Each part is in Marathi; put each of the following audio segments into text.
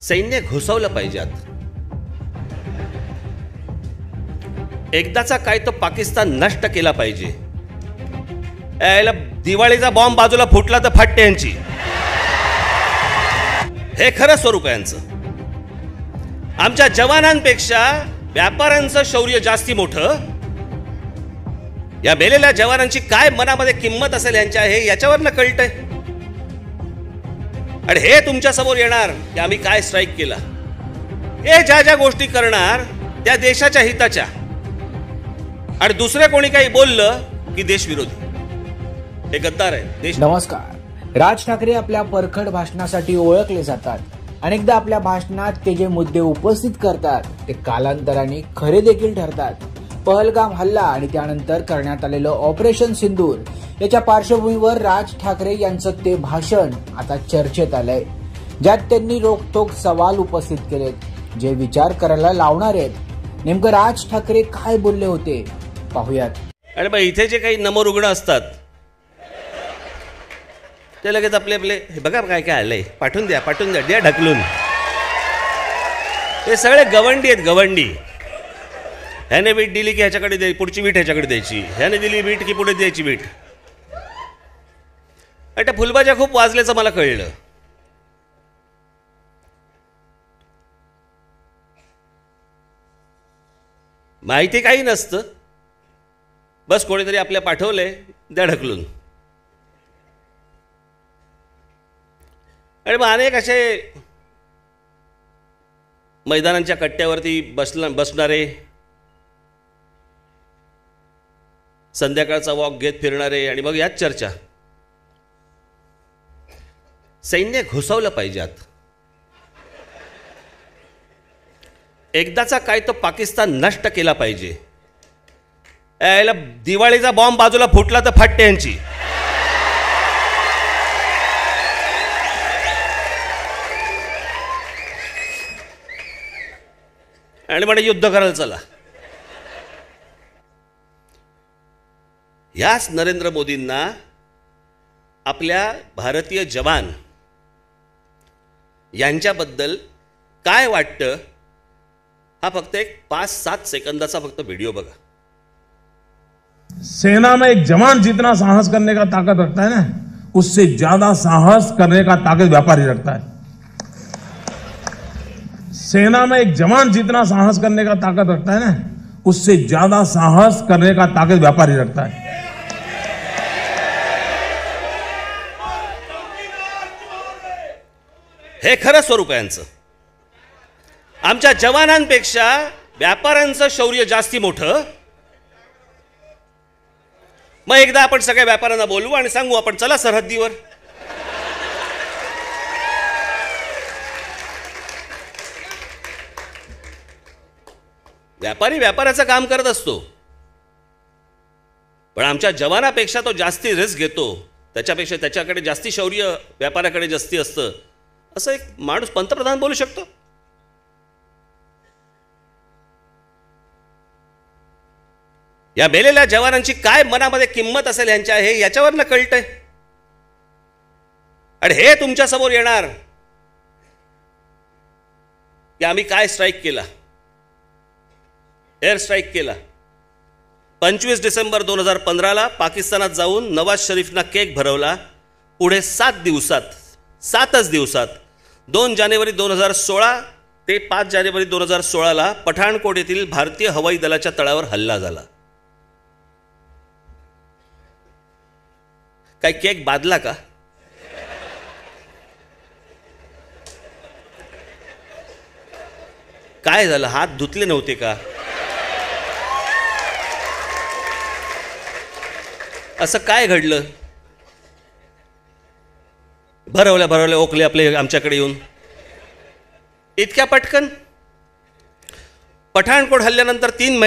सैन्य घुसवलं पाहिजेत. एकदाचा काय तो पाकिस्तान नष्ट केला पाहिजे. याला दिवाळीचा बॉम्ब बाजूला फुटला तर फाटते यांची. हे खरं स्वरूप आहे यांचं. आमच्या जवानांपेक्षा व्यापाऱ्यांचं शौर्य जास्ती मोठं. या मेलेल्या जवानांची काय मनामध्ये किंमत असेल यांच्या हे याच्यावरनं कळतंय. आणि हे तुमच्या समोर येणार की आम्ही काय स्ट्राईक केला. हे ज्या ज्या गोष्टी करणार त्या देशाच्या हिताच्या. आणि दुसरे कोणी काही बोललं की देशविरोधी. हे गद्दार आहे देश. नमस्कार. राज ठाकरे आपल्या परखड भाषणासाठी ओळखले जातात. अनेकदा आपल्या भाषणात ते जे मुद्दे उपस्थित करतात ते कालांतराने खरे देखील ठरतात. पहलगाम हल्ला आणि त्यानंतर करण्यात आलेलं ऑपरेशन सिंदूर याच्या पार्श्वभूमीवर राज ठाकरे यांचं ते भाषण आता चर्चेत आलंय, ज्यात त्यांनी रोखठोक सवाल उपस्थित केलेत जे विचार करायला लावणार आहेत. नेमकं राज ठाकरे काय बोलले होते पाहूयात. आणि मग इथे जे काही नमोरुग्ण असतात ते लगेच आपले आपले हे बघा काय काय आलंय, पाठवून द्या ढकलून. हे सगळे गवंडी आहेत, गवंडी. ह्याने वीट दिली की ह्याच्याकडे द्यायची, पुढची वीट ह्याच्याकडे द्यायची. ह्याने दिली वीट की पुढे द्यायची वीट. आणि त्या फुलबाज्या खूप वाजल्याचं मला कळलं. माहिती काही नसतं, बस कोणीतरी आपल्या पाठवलंय द्या ढकलून. आणि मग अनेक असे मैदानांच्या कट्ट्यावरती बसणारे, संध्याकाळचा वॉक घेत फिरणारे. आणि मग याच चर्चा. सैन्य घुसवलं पाहिजेत. एकदाचा काय तो पाकिस्तान नष्ट केला पाहिजे. याला दिवाळीचा बॉम्ब बाजूला फुटला तर फाटते यांची. आणि म्हणे युद्ध करायला चला. याच नरेंद्र मोदींना आपल्या भारतीय जवान यांच्याबद्दल काय वाटतं हा फक्त एक 5-7 सेकंदाचा फक्त व्हिडिओ बघा. सेना में एक जवान जितना साहस करने का ताकत रखता है ना, उससे ज्यादा साहस करने का ताकत व्यापारी रखता है. सेना में एक जवान जितना साहस करने का ताकत रखता है ना, उससे ज्यादा साहस करने का ताकत व्यापारी रखता है. हे खरं स्वरूप आहे यांचं. आमच्या जवानांपेक्षा व्यापाऱ्यांचं शौर्य जास्ती मोठं. मग एकदा आपण सगळ्या व्यापाऱ्यांना बोलवू आणि सांगू आपण चला सरहद्दीवर. व्यापारी व्यापाऱ्याचं काम करत असतो, पण आमच्या जवानापेक्षा तो जास्ती रिस्क घेतो. त्याच्यापेक्षा त्याच्याकडे जास्ती शौर्य व्यापाऱ्याकडे जास्ती असतं. असं एक माणूस पंतप्रधान बोलू शकतो. या मेलेल्या जवानांची काय मनामध्ये किंमत असेल यांच्या हे याच्यावरनं कळतंय. आणि हे तुमच्या समोर येणार की आम्ही काय स्ट्राईक केला. एअर स्ट्राईक केला. 25 डिसेंबर 2015ला पाकिस्तानात जाऊन नवाज शरीफना केक भरवला. पुढे 7च दिवसात 2 जानेवारी 2016 ते 5 जानेवारी 2016ला पठाणकोट येथील भारतीय हवाई दलाच्या तळावर हल्ला झाला. काय केक बादला का? काय झालं? हात धुतले नव्हते का? असं काय घडलं? भरवल्या ओकले आपले आमच्याकडे येऊन इतक्या पटकन. पठाणकोट हल्ल्यानंतर 3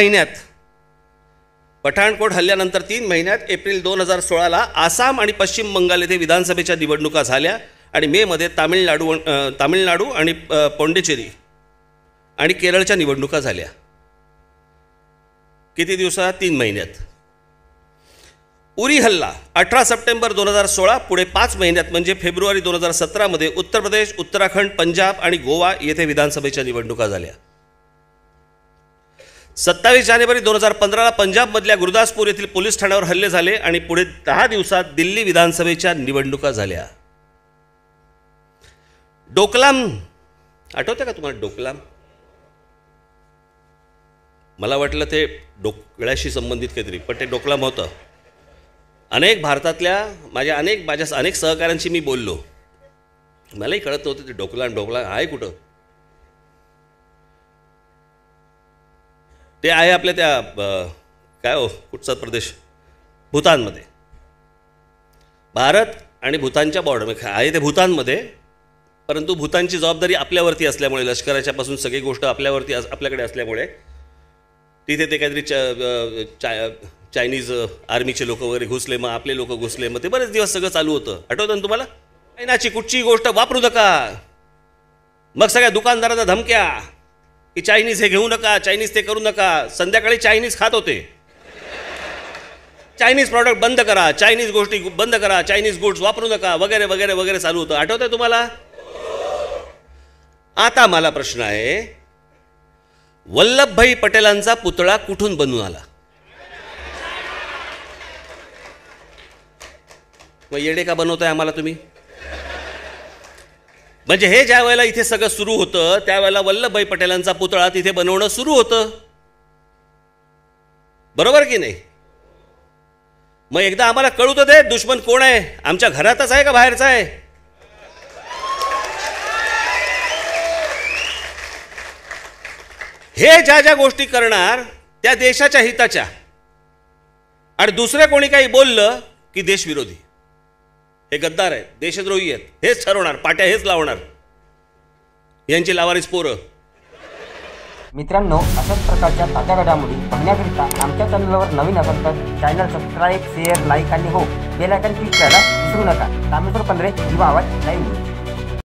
महिन्यात एप्रिल 2016ला आसाम आणि पश्चिम बंगाल येथे विधानसभेच्या निवडणुका झाल्या. आणि मे मध्ये तामिळनाडू आणि पोंडिचेरी आणि केरळच्या निवडणुका झाल्या. किती दिवसात? 3 महिन्यात. उरी हल्ला 18 सप्टेंबर 2016, पुढे 5 महिन्यात म्हणजे फेब्रुवारी 2017 उत्तर प्रदेश, उत्तराखंड, पंजाब आणि गोवा येथे विधानसभेच्या निवडणुका झाल्या. 27 जानेवारी 2015 पंजाबमधल्या गुरदासपूर येथील पोलीस ठाण्यावर हल्ले झाले आणि पुढे 10 दिवसात दिल्ली विधानसभेच्या निवडणुका झाल्या. डोकलाम आठवतं का तुम्हाला? डोकलाम, मला वाटलं ते डोकळ्याशी संबंधित काहीतरी, पण ते डोकलाम होतं. भारतातल्या माझ्या अनेक सहकाऱ्यांशी मी बोललो, मलाही कळत नव्हतं ते डोकलाम आहे कुठं. ते आहे आपल्या त्या काय हो कुठचा प्रदेश, भूतानमध्ये. भारत आणि भूतानच्या बॉर्डर आहे ते भूतानमध्ये, परंतु भूतानची जबाबदारी आपल्यावरती असल्यामुळे, लष्कराच्या पासून सगळी गोष्ट आपल्याकडे असल्यामुळे तिथे ते काहीतरी चायनीज आर्मीचे लोक वगैरे घुसले, मग आपले लोक घुसले, मग ते बरेच दिवस सगळं चालू होतं. आठवतं ना तुम्हाला? चायनाची कुठची गोष्ट वापरू नका, मग सगळ्या दुकानदारांना धमक्या की चायनीज हे घेऊ नका, चायनीज ते करू नका. संध्याकाळी चायनीज खात होते, चायनीज प्रॉडक्ट बंद करा, चायनीज गोष्टी बंद करा, चायनीज गुड्स वापरू नका, वगैरे वगैरे वगैरे चालू होतं. आठवतंय तुम्हाला? आता मला प्रश्न आहे, वल्लभभाई पटेलांचा पुतळा कुठून बनून आला? मग येडे का बनवताय आम्हाला तुम्ही? म्हणजे हे ज्या वेळेला इथे सगळं सुरू होतं त्यावेळेला वल्लभभाई पटेलांचा पुतळा तिथे बनवणं सुरू होतं, बरोबर की नाही? मग एकदा आम्हाला कळू तर दे, दुश्मन कोण आहे? आमच्या घरातच आहे का बाहेरचा आहे? हे ज्या ज्या गोष्टी करणार त्या देशाच्या हिताच्या, आणि दुसरे कोणी काही बोललं की देशविरोधी, हे गद्दार आहेत, देशद्रोही आहेत, हेच ठरवणार, पाट्या हेच लावणार, यांची लावारीस पोरं. मित्रांनो, अशाच प्रकारच्या ताज्या घडामोडी पाहण्याकरिता आमच्या चॅनलवर नवीन असाल तर चॅनल सबस्क्राईब, शेअर, लाईक आणि बेल आयकॉन क्लिक करायला विसरू नका. रामेश्वर पंधरे, युवा आवाज लाईव्ह.